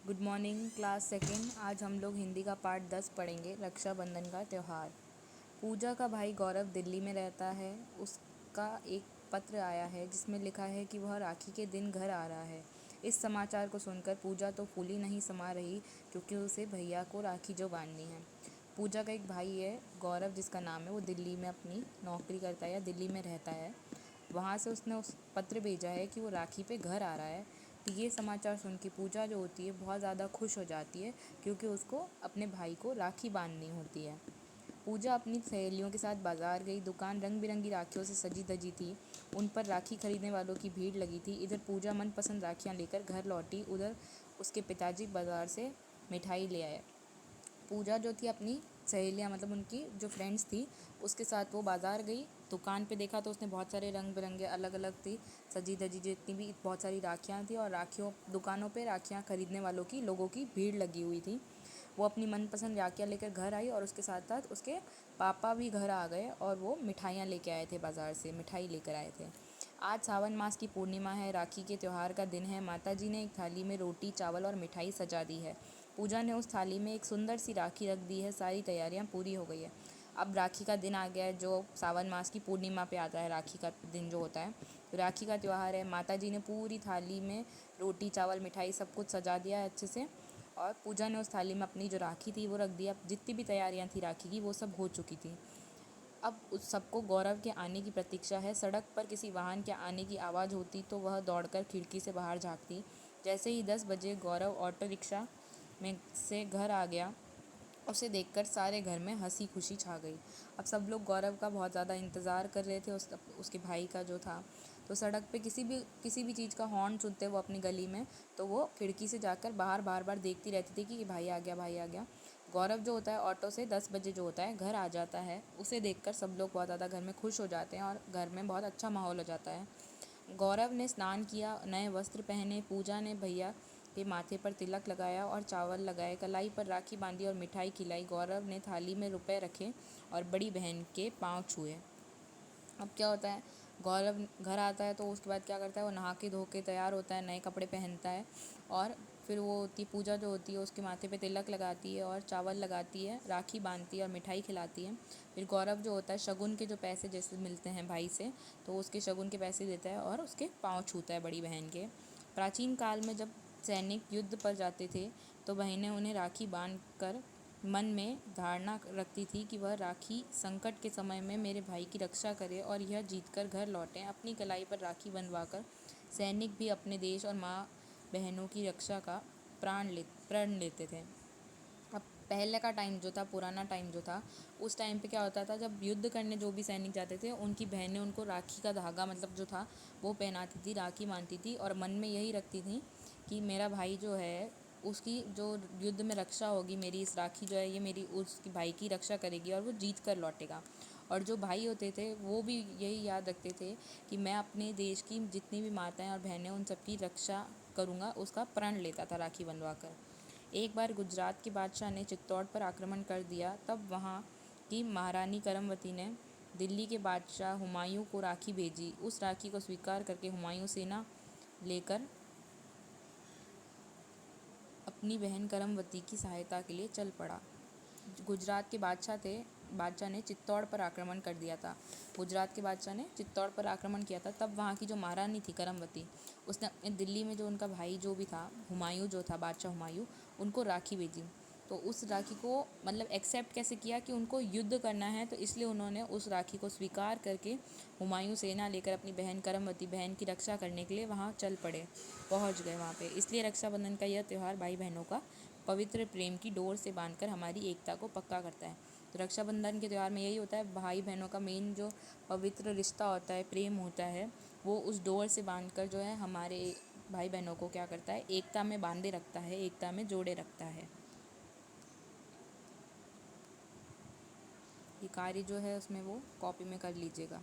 Good morning class second. आज हम लोग हिंदी का पार्ट 10 पढ़ेंगे, रक्षाबंधन का त्यौहार। पूजा का भाई गौरव दिल्ली में रहता है। उसका एक पत्र आया है जिसमें लिखा है कि वह राखी के दिन घर आ रहा है। इस समाचार को सुनकर पूजा तो फूली नहीं समा रही, क्योंकि उसे भैया को राखी जो बांधनी है। पूजा का एक भाई है गौरव, जिसका नाम है, वो दिल्ली में अपनी नौकरी करता है या दिल्ली में रहता है। वहाँ से उसने उस पत्र भेजा है कि वो राखी पे घर आ रहा है। तो ये समाचार सुन के पूजा जो होती है बहुत ज़्यादा खुश हो जाती है, क्योंकि उसको अपने भाई को राखी बांधनी होती है। पूजा अपनी सहेलियों के साथ बाजार गई। दुकान रंग बिरंगी राखियों से सजी धजी थी। उन पर राखी खरीदने वालों की भीड़ लगी थी। इधर पूजा मनपसंद राखियाँ लेकर घर लौटी, उधर उसके पिताजी बाजार से मिठाई ले आए। पूजा जो थी अपनी सहेलियाँ, मतलब उनकी जो फ्रेंड्स थी, उसके साथ वो बाज़ार गई। दुकान पे देखा तो उसने बहुत सारे रंग बिरंगे अलग अलग थी सजी धजी, जितनी भी बहुत सारी राखियाँ थी, और राखियों दुकानों पे राखियाँ खरीदने वालों की, लोगों की भीड़ लगी हुई थी। वो अपनी मनपसंद राखियाँ लेकर घर आई, और उसके साथ साथ उसके पापा भी घर आ गए, और वो मिठाइयाँ लेके आए थे, बाज़ार से मिठाई लेकर आए थे। आज सावन मास की पूर्णिमा है, राखी के त्यौहार का दिन है। माताजी ने एक थाली में रोटी, चावल और मिठाई सजा दी है। पूजा ने उस थाली में एक सुंदर सी राखी रख दी है। सारी तैयारियां पूरी हो गई है। अब राखी का दिन आ गया है, जो सावन मास की पूर्णिमा पे आता है। राखी का दिन जो होता है, तो राखी का त्यौहार है। माताजी ने पूरी थाली में रोटी, चावल, मिठाई सब कुछ सजा दिया है अच्छे से, और पूजा ने उस थाली में अपनी जो राखी थी वो रख दी। अब जितनी भी तैयारियां थी राखी की, वो सब हो चुकी थी। अब उस सबको गौरव के आने की प्रतीक्षा है। सड़क पर किसी वाहन के आने की आवाज़ होती तो वह दौड़कर खिड़की से बाहर झांकती। जैसे ही 10 बजे गौरव ऑटो रिक्शा में से घर आ गया, उसे देखकर सारे घर में हंसी खुशी छा गई। अब सब लोग गौरव का बहुत ज़्यादा इंतज़ार कर रहे थे, उसके भाई का जो था। तो सड़क पे किसी भी चीज़ का हॉर्न सुनते वो अपनी गली में, तो वो खिड़की से जाकर बाहर बार बार देखती रहती थी कि भाई आ गया, भाई आ गया। गौरव जो होता है ऑटो से 10 बजे जो होता है घर आ जाता है। उसे देखकर सब लोग बहुत ज़्यादा घर में खुश हो जाते हैं, और घर में बहुत अच्छा माहौल हो जाता है। गौरव ने स्नान किया, नए वस्त्र पहने। पूजा ने भैया के माथे पर तिलक लगाया और चावल लगाए, कलाई पर राखी बांधी और मिठाई खिलाई। गौरव ने थाली में रुपए रखे और बड़ी बहन के पाँव छुए। अब क्या होता है, गौरव घर आता है तो उसके बाद क्या करता है, वो नहा के धो के तैयार होता है, नए कपड़े पहनता है, और फिर वो होती पूजा जो होती है उसके माथे पे तिलक लगाती है और चावल लगाती है, राखी बांधती है और मिठाई खिलाती है। फिर गौरव जो होता है शगुन के जो पैसे जैसे मिलते हैं भाई से, तो उसके शगुन के पैसे देता है और उसके पाँव छूता है बड़ी बहन के। प्राचीन काल में जब सैनिक युद्ध पर जाते थे, तो बहनें उन्हें राखी बांध कर मन में धारणा रखती थी कि वह राखी संकट के समय में मेरे भाई की रक्षा करे और यह जीतकर घर लौटें। अपनी कलाई पर राखी बंधवाकर सैनिक भी अपने देश और माँ बहनों की रक्षा का प्रण लेते थे। अब पहले का टाइम जो था, पुराना टाइम जो था, उस टाइम पे क्या होता था, जब युद्ध करने जो भी सैनिक जाते थे, उनकी बहनें उनको राखी का धागा मतलब जो था वो पहनाती थी, राखी बांधती थी, और मन में यही रखती थी कि मेरा भाई जो है, उसकी जो युद्ध में रक्षा होगी, मेरी इस राखी जो है ये मेरी उसकी भाई की रक्षा करेगी और वो जीत कर लौटेगा। और जो भाई होते थे वो भी यही याद रखते थे कि मैं अपने देश की जितनी भी माताएं और बहनें, उन सबकी रक्षा करूँगा, उसका प्रण लेता था राखी बंधवा कर। एक बार गुजरात के बादशाह ने चित्तौड़ पर आक्रमण कर दिया। तब वहाँ की महारानी करमवती ने दिल्ली के बादशाह हुमायूं को राखी भेजी। उस राखी को स्वीकार करके हुमायूं सेना लेकर अपनी बहन करमवती की सहायता के लिए चल पड़ा। गुजरात के बादशाह ने चित्तौड़ पर आक्रमण कर दिया था। गुजरात के बादशाह ने चित्तौड़ पर आक्रमण किया था। तब वहाँ की जो महारानी थी करमवती, उसने अपने दिल्ली में जो उनका भाई जो भी था, हुमायूं जो था, बादशाह हुमायूं, उनको राखी भेजी। तो उस राखी को मतलब एक्सेप्ट कैसे किया कि उनको युद्ध करना है, तो इसलिए उन्होंने उस राखी को स्वीकार करके हुमायूं सेना लेकर अपनी बहन करमवती बहन की रक्षा करने के लिए वहाँ चल पड़े, पहुँच गए वहाँ पे। इसलिए रक्षाबंधन का यह त्यौहार भाई बहनों का पवित्र प्रेम की डोर से बांधकर हमारी एकता को पक्का करता है। तो रक्षाबंधन के त्यौहार में यही होता है, भाई बहनों का मेन जो पवित्र रिश्ता होता है, प्रेम होता है, वो उस डोर से बांधकर जो है हमारे भाई बहनों को क्या करता है, एकता में बांधे रखता है, एकता में जोड़े रखता है। ये कार्य जो है उसमें वो कॉपी में कर लीजिएगा।